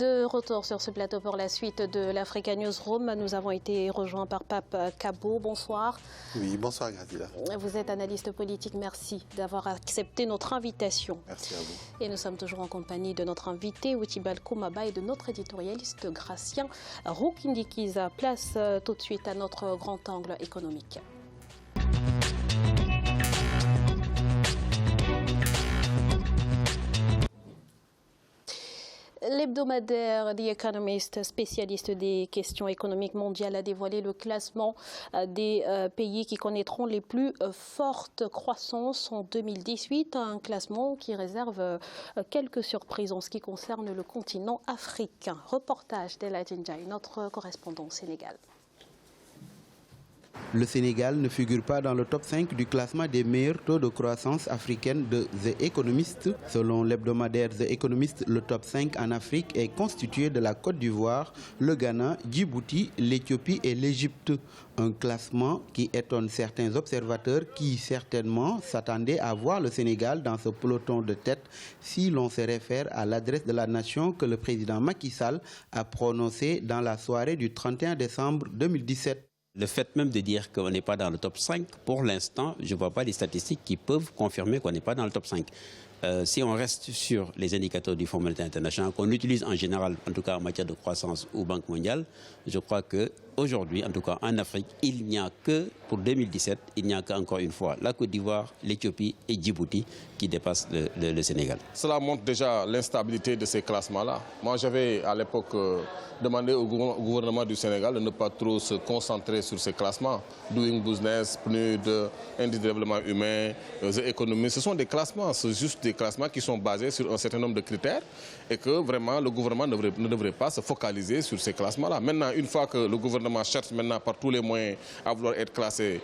De retour sur ce plateau pour la suite de l'Africa Newsroom, nous avons été rejoints par Pape Kabo. Bonsoir. Oui, bonsoir Gradila. Vous êtes analyste politique, merci d'avoir accepté notre invitation. Merci à vous. Et nous sommes toujours en compagnie de notre invité, Witibal Koumaba, et de notre éditorialiste Gratien Roukindikiza. Place tout de suite à notre grand angle économique. L'hebdomadaire The Economist, spécialiste des questions économiques mondiales, a dévoilé le classement des pays qui connaîtront les plus fortes croissances en 2018. Un classement qui réserve quelques surprises en ce qui concerne le continent africain. Reportage d'Ella Djindjaï, notre correspondant au Sénégal. Le Sénégal ne figure pas dans le top 5 du classement des meilleurs taux de croissance africaine de The Economist. Selon l'hebdomadaire The Economist, le top 5 en Afrique est constitué de la Côte d'Ivoire, le Ghana, Djibouti, l'Éthiopie et l'Égypte. Un classement qui étonne certains observateurs qui certainement s'attendaient à voir le Sénégal dans ce peloton de tête si l'on se réfère à l'adresse de la nation que le président Macky Sall a prononcée dans la soirée du 31 décembre 2017. Le fait même de dire qu'on n'est pas dans le top 5, pour l'instant, je ne vois pas les statistiques qui peuvent confirmer qu'on n'est pas dans le top 5. Si on reste sur les indicateurs du Fonds monétaire international, qu'on utilise en général, en tout cas en matière de croissance ou Banque mondiale, je crois qu'aujourd'hui, en tout cas en Afrique, il n'y a que, pour 2017, il n'y a qu'encore une fois la Côte d'Ivoire, l'Éthiopie et Djibouti qui dépassent le Sénégal. Cela montre déjà l'instabilité de ces classements-là. Moi, j'avais à l'époque demandé au gouvernement du Sénégal de ne pas trop se concentrer sur ces classements. Doing Business, PNUD, Indice de développement humain, The Economist, ce sont des classements, c'est juste des classements qui sont basés sur un certain nombre de critères et que vraiment le gouvernement ne devrait pas se focaliser sur ces classements-là. Maintenant, une fois que le gouvernement cherche maintenant par tous les moyens à vouloir être classé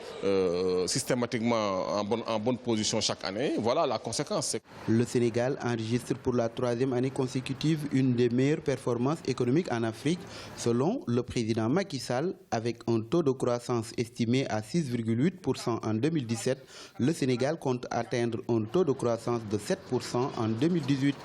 systématiquement en bonne position chaque année, voilà la conséquence. Le Sénégal enregistre pour la 3e année consécutive une des meilleures performances économiques en Afrique, selon le président Macky Sall, avec un taux de croissance estimé à 6,8% en 2017. Le Sénégal compte atteindre un taux de croissance de 7% en 2018.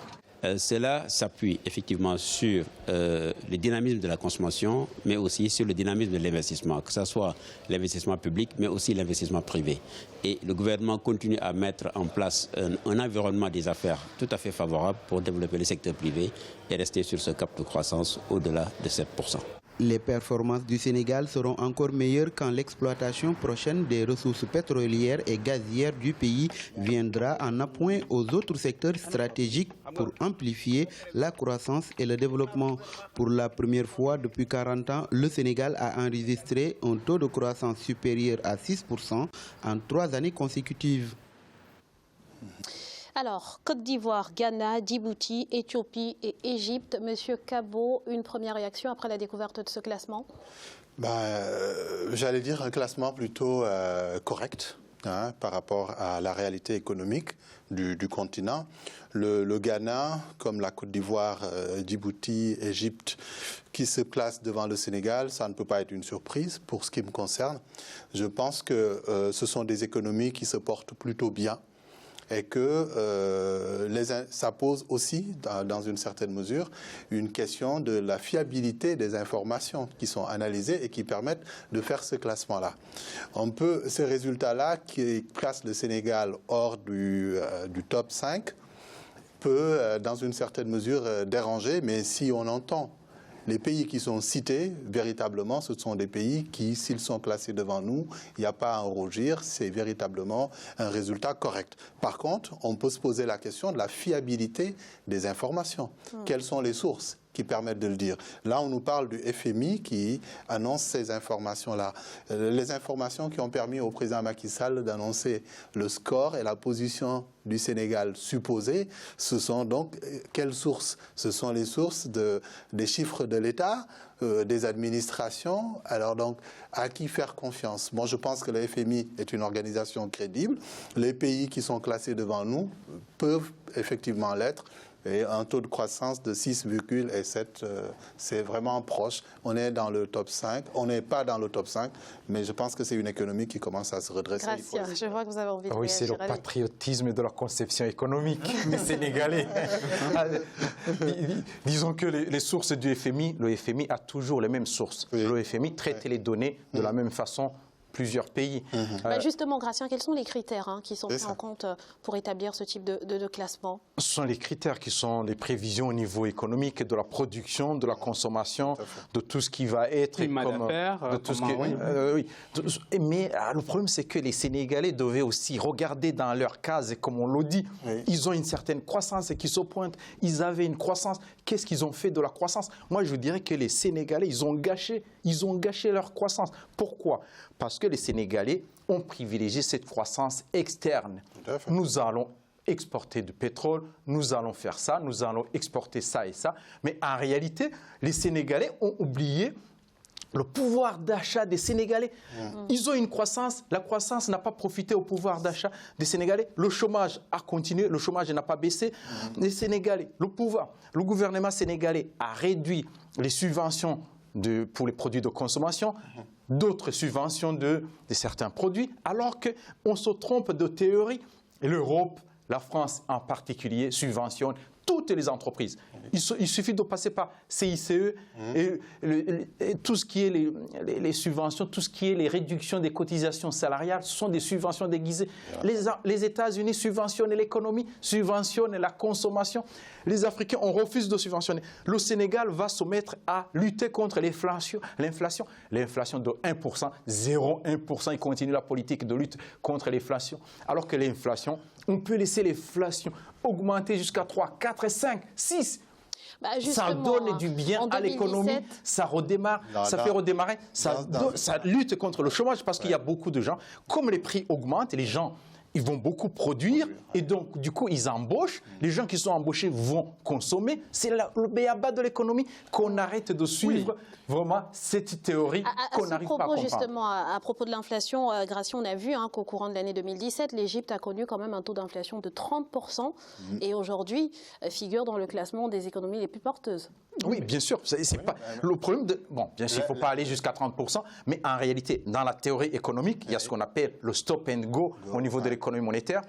Cela s'appuie effectivement sur le dynamisme de la consommation, mais aussi sur le dynamisme de l'investissement, que ce soit l'investissement public, mais aussi l'investissement privé. Et le gouvernement continue à mettre en place un environnement des affaires tout à fait favorable pour développer le secteur privé et rester sur ce cap de croissance au-delà de 7%. Les performances du Sénégal seront encore meilleures quand l'exploitation prochaine des ressources pétrolières et gazières du pays viendra en appoint aux autres secteurs stratégiques pour amplifier la croissance et le développement. Pour la première fois depuis 40 ans, le Sénégal a enregistré un taux de croissance supérieur à 6% en 3 années consécutives. Alors, Côte d'Ivoire, Ghana, Djibouti, Éthiopie et Égypte. Monsieur Kabo, une première réaction après la découverte de ce classement? J'allais dire un classement plutôt correct par rapport à la réalité économique du continent. Le Ghana, comme la Côte d'Ivoire, Djibouti, Égypte, qui se classent devant le Sénégal, ça ne peut pas être une surprise pour ce qui me concerne. Je pense que ce sont des économies qui se portent plutôt bien. Et que ça pose aussi, dans une certaine mesure, une question de la fiabilité des informations qui sont analysées et qui permettent de faire ce classement-là. Ces résultats-là, qui placent le Sénégal hors du top 5, peut, dans une certaine mesure, déranger, mais si on entend les pays qui sont cités, véritablement, ce sont des pays qui, s'ils sont classés devant nous, il n'y a pas à en rougir, c'est véritablement un résultat correct. Par contre, on peut se poser la question de la fiabilité des informations. Quelles sont les sources qui permettent de le dire? Là, on nous parle du FMI qui annonce ces informations-là. Les informations qui ont permis au président Macky Sall d'annoncer le score et la position du Sénégal supposée, ce sont donc quelles sources? Ce sont les sources des chiffres de l'État, des administrations. Alors donc, à qui faire confiance? Moi, je pense que le FMI est une organisation crédible. Les pays qui sont classés devant nous peuvent effectivement l'être. Et un taux de croissance de 6,7, c'est vraiment proche. On est dans le top 5. On n'est pas dans le top 5, mais je pense que c'est une économie qui commence à se redresser. Gracia, je vois que vous avez envie de réagir. Oui, c'est le patriotisme de la conception économique des Sénégalais. Disons que les sources du FMI, le FMI a toujours les mêmes sources. Oui. Le FMI traite les données de la même façon plusieurs pays. Justement, Gratien, quels sont les critères qui sont pris en compte pour établir ce type de classement? Ce sont les critères qui sont les prévisions au niveau économique, de la production, de la consommation, de tout ce qui va être... Oui. Mais le problème, c'est que les Sénégalais devaient aussi regarder dans leur case, et comme on l'a dit, ils ont une certaine croissance qui se pointe. Ils avaient une croissance. Qu'est-ce qu'ils ont fait de la croissance? Moi, je dirais que les Sénégalais, ils ont gâché leur croissance. Pourquoi? Parce que les Sénégalais ont privilégié cette croissance externe. Nous allons exporter du pétrole, nous allons faire ça, nous allons exporter ça et ça. Mais en réalité, les Sénégalais ont oublié le pouvoir d'achat des Sénégalais. Ils ont une croissance, la croissance n'a pas profité au pouvoir d'achat des Sénégalais. Le chômage a continué, le chômage n'a pas baissé. Les Sénégalais, le gouvernement sénégalais a réduit les subventions pour les produits de consommation, d'autres subventions de certains produits, alors qu'on se trompe de théorie. L'Europe, la France en particulier, subventionne toutes les entreprises. Il suffit de passer par CICE et tout ce qui est les subventions, tout ce qui est les réductions des cotisations salariales, ce sont des subventions déguisées. Les États-Unis subventionnent l'économie, subventionnent la consommation. Les Africains, on refuse de subventionner. Le Sénégal va se mettre à lutter contre l'inflation. L'inflation de 1%, 0,1%, il continue la politique de lutte contre l'inflation. Alors que l'inflation, on peut laisser l'inflation augmenter jusqu'à 3, 4, 5, 6. Ça donne du bien à l'économie, ça redémarre, fait redémarrer, ça lutte contre le chômage parce qu'il y a beaucoup de gens. Comme les prix augmentent, les gens ils vont beaucoup produire et donc du coup ils embauchent. Les gens qui sont embauchés vont consommer. C'est le b.a.-ba de l'économie qu'on arrête de suivre vraiment cette théorie qu'on n'arrive pas à comprendre. Justement, à propos de l'inflation, Gratien, on a vu qu'au courant de l'année 2017, l'Égypte a connu quand même un taux d'inflation de 30% et aujourd'hui figure dans le classement des économies les plus porteuses. Oui, bien sûr. C'est pas le problème de... Bon, bien sûr, il ne faut pas aller jusqu'à 30%, mais en réalité, dans la théorie économique, il y a ce qu'on appelle le stop and go au niveau de l'économie monétaire.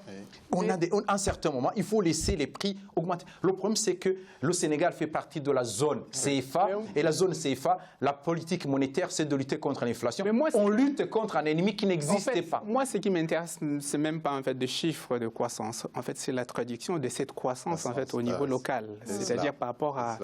À un certain moment, il faut laisser les prix augmenter. Le problème, c'est que le Sénégal fait partie de la zone CFA, et la zone CFA, la politique monétaire, c'est de lutter contre l'inflation. On lutte contre un ennemi qui n'existait pas. Moi, ce qui m'intéresse, c'est même pas en fait de chiffres de croissance. En fait, c'est la traduction de cette croissance en fait au niveau local, c'est-à-dire par rapport à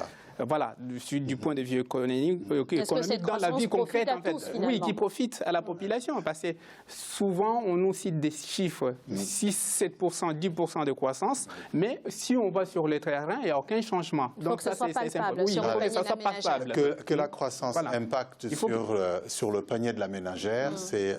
voilà, du point de vue économique dans la vie concrète, en fait, oui, qui profite à la population. Parce que souvent, on nous cite des chiffres, 6, 7%, 10% de croissance, mais si on va sur le terrain, il n'y a aucun changement. Donc ça, c'est palpable. Oui, il faut que ça soit palpable. Que la croissance impacte sur le panier de la ménagère,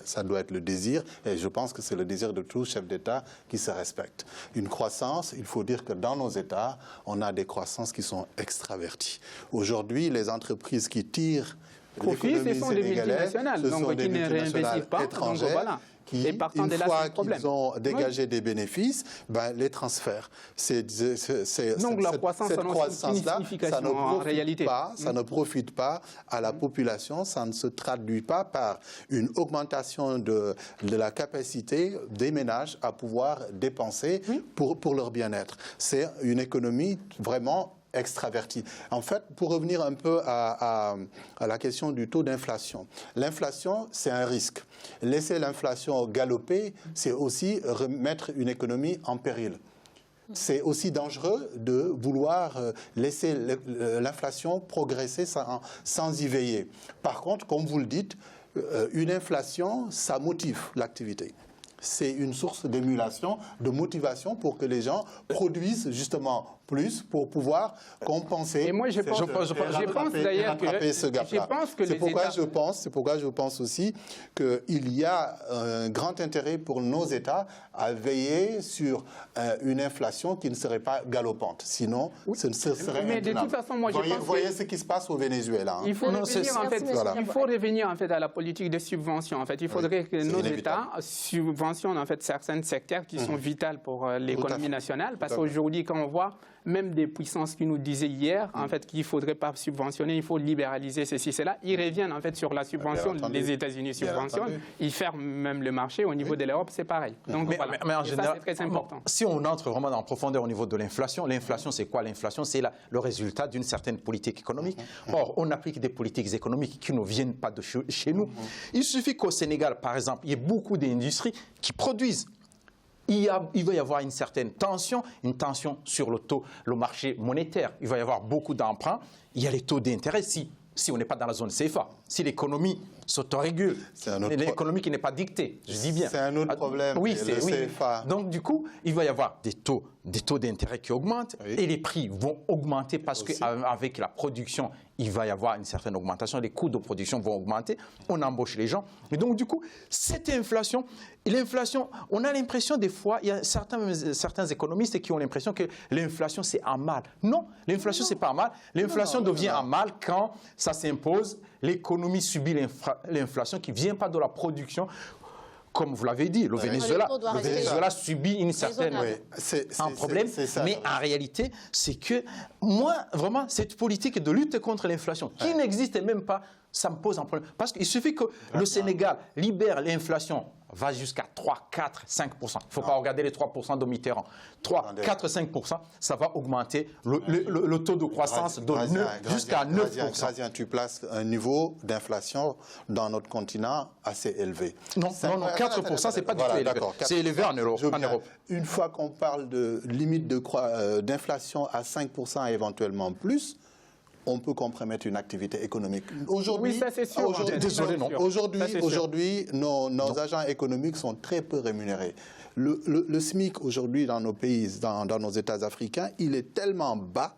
ça doit être le désir, et je pense que c'est le désir de tout chef d'État qui se respecte. Une croissance, il faut dire que dans nos États, on a des croissances qui sont extraverties. Aujourd'hui, les entreprises qui tirent l'économie sénégalaise, ce sont des multinationales étrangères qui, une fois qu'ils ont dégagé des bénéfices, les transfèrent. Donc la croissance, cette croissance-là, ça ne profite pas à la population, ça ne se traduit pas par une augmentation de la capacité des ménages à pouvoir dépenser pour leur bien-être. C'est une économie vraiment extraverti. En fait, pour revenir un peu à la question du taux d'inflation, l'inflation, c'est un risque. Laisser l'inflation galoper, c'est aussi remettre une économie en péril. C'est aussi dangereux de vouloir laisser l'inflation progresser sans y veiller. Par contre, comme vous le dites, une inflation, ça motive l'activité. C'est une source d'émulation, de motivation pour que les gens produisent justement plus pour pouvoir compenser. Et moi, je pense d'ailleurs que c'est pourquoi je pense aussi qu'il y a un grand intérêt pour nos États à veiller sur une inflation qui ne serait pas galopante. Sinon, ce serait mais de toute façon, moi, voyez ce qui se passe au Venezuela. Il faut revenir en fait à la politique de subvention. En fait, il faudrait que nos États subventionnent subventionne en fait certains secteurs qui sont vitaux pour l'économie nationale, parce qu'aujourd'hui, quand on voit même des puissances qui nous disaient hier, en fait, qu'il ne faudrait pas subventionner, il faut libéraliser ceci, cela, ils reviennent en fait sur la subvention. Les États-Unis subventionnent, ils ferment même le marché. Au niveau de l'Europe, c'est pareil. Donc, mais en général, c'est très important. Si on entre vraiment en profondeur au niveau de l'inflation, l'inflation, c'est quoi? L'inflation, c'est le résultat d'une certaine politique économique. Or, on applique des politiques économiques qui ne viennent pas de chez nous. Il suffit qu'au Sénégal, par exemple, il y ait beaucoup d'industries qui produisent. Il va y avoir une certaine tension, sur le marché monétaire. Il va y avoir beaucoup d'emprunts. Il y a les taux d'intérêt si on n'est pas dans la zone CFA. Si l'économie s'autorégule, l'économie qui n'est pas dictée, je dis bien. C'est un autre problème. Oui, c'est le CFA. Donc, du coup, il va y avoir des taux d'intérêt qui augmentent et les prix vont augmenter parce qu'avec la production, il va y avoir une certaine augmentation. Les coûts de production vont augmenter. On embauche les gens. Et donc, du coup, cette inflation, on a l'impression des fois, il y a certains économistes qui ont l'impression que l'inflation, c'est un mal. Non, l'inflation, c'est pas un mal. L'inflation devient un mal quand ça s'impose. L'économie subit l'inflation qui ne vient pas de la production. Comme vous l'avez dit, le Venezuela subit une certaine un problème, mais en réalité, c'est que moi, vraiment, cette politique de lutte contre l'inflation, qui n'existe même pas, ça me pose un problème. Parce qu'il suffit que le Sénégal libère l'inflation, va jusqu'à 3, 4, 5%. Il ne faut pas regarder les 3% de Mitterrand. 3, 4, 5%, ça va augmenter le taux de croissance jusqu'à 9%. Grazien, tu places un niveau d'inflation dans notre continent assez élevé. Non, 4%, ce n'est pas du tout élevé. C'est élevé en Europe. Une fois qu'on parle de limite d'inflation à 5% et éventuellement plus, on peut compromettre une activité économique. Aujourd'hui, ça c'est sûr. Aujourd'hui, nos agents économiques sont très peu rémunérés. Le SMIC aujourd'hui dans nos pays, dans nos États africains, il est tellement bas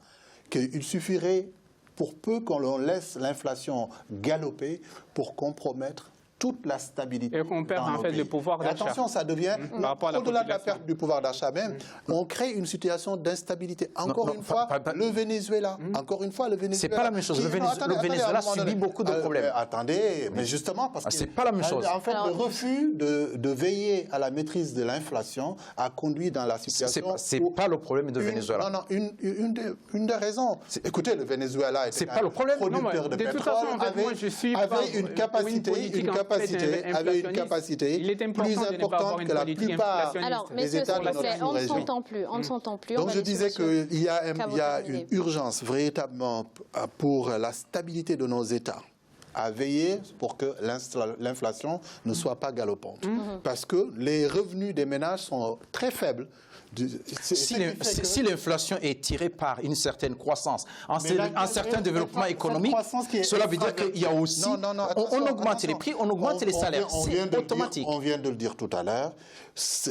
qu'il suffirait pour peu qu'on laisse l'inflation galoper pour compromettre toute la stabilité. Et qu'on perd en fait le pouvoir d'achat. Attention, ça devient, au-delà de la perte du pouvoir d'achat même, on crée une situation d'instabilité. Encore une fois, le Venezuela. C'est pas la même chose. Le Venezuela subit beaucoup de problèmes. Attendez, mais justement, parce que c'est pas la même chose. En fait, le refus de veiller à la maîtrise de l'inflation a conduit dans la situation. C'est pas le problème de Venezuela. Non, une des raisons. Écoutez, le Venezuela était un producteur de pétrole, avait une capacité plus importante que la plupart des États de notre région. On ne s'entend plus. Donc je disais qu'il y a une urgence véritablement pour la stabilité de nos États à veiller pour que l'inflation ne soit pas galopante. Parce que les revenus des ménages sont très faibles. Si l'inflation est tirée par une certaine croissance, un certain développement économique, cela veut dire qu'il y a aussi... On augmente les prix, on augmente les salaires. C'est automatique. On vient de le dire tout à l'heure.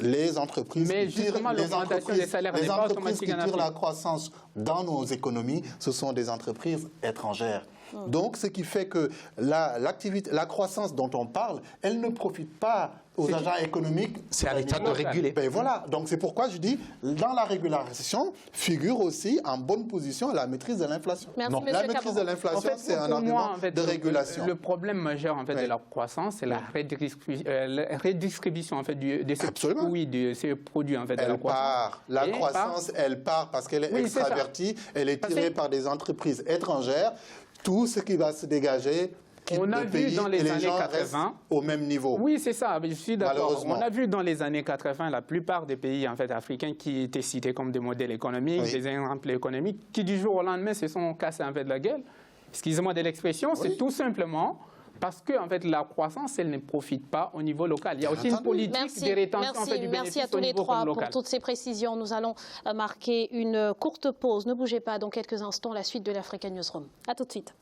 Les entreprises qui tirent la croissance dans nos économies, ce sont des entreprises étrangères. Donc, ce qui fait que la croissance dont on parle, elle ne profite pas aux agents économiques. C'est à l'État de réguler. Ben voilà. Donc, c'est pourquoi je dis, dans la régularisation, figure aussi en bonne position la maîtrise de l'inflation. La maîtrise de l'inflation, c'est un argument de régulation. Le problème majeur en fait, de la croissance, c'est la redistribution en fait, de ces produits en fait, de la croissance. La croissance, elle part parce qu'elle est extravertie, elle est tirée par des entreprises étrangères. Tout ce qui va se dégager on a vu dans les années 80 au même niveau. Oui, c'est ça, je suis d'accord. On a vu dans les années 80 la plupart des pays en fait, africains qui étaient cités comme des modèles économiques, des exemples économiques, qui du jour au lendemain se sont cassés en fait la gueule. Excusez-moi de l'expression, c'est tout simplement parce que en fait, la croissance, elle ne profite pas au niveau local. Il y a aussi une politique de rétention en fait, du bénéfice à tous les trois local. pour toutes ces précisions. Nous allons marquer une courte pause. Ne bougez pas, dans quelques instants, la suite de l'Africa Newsroom. À tout de suite.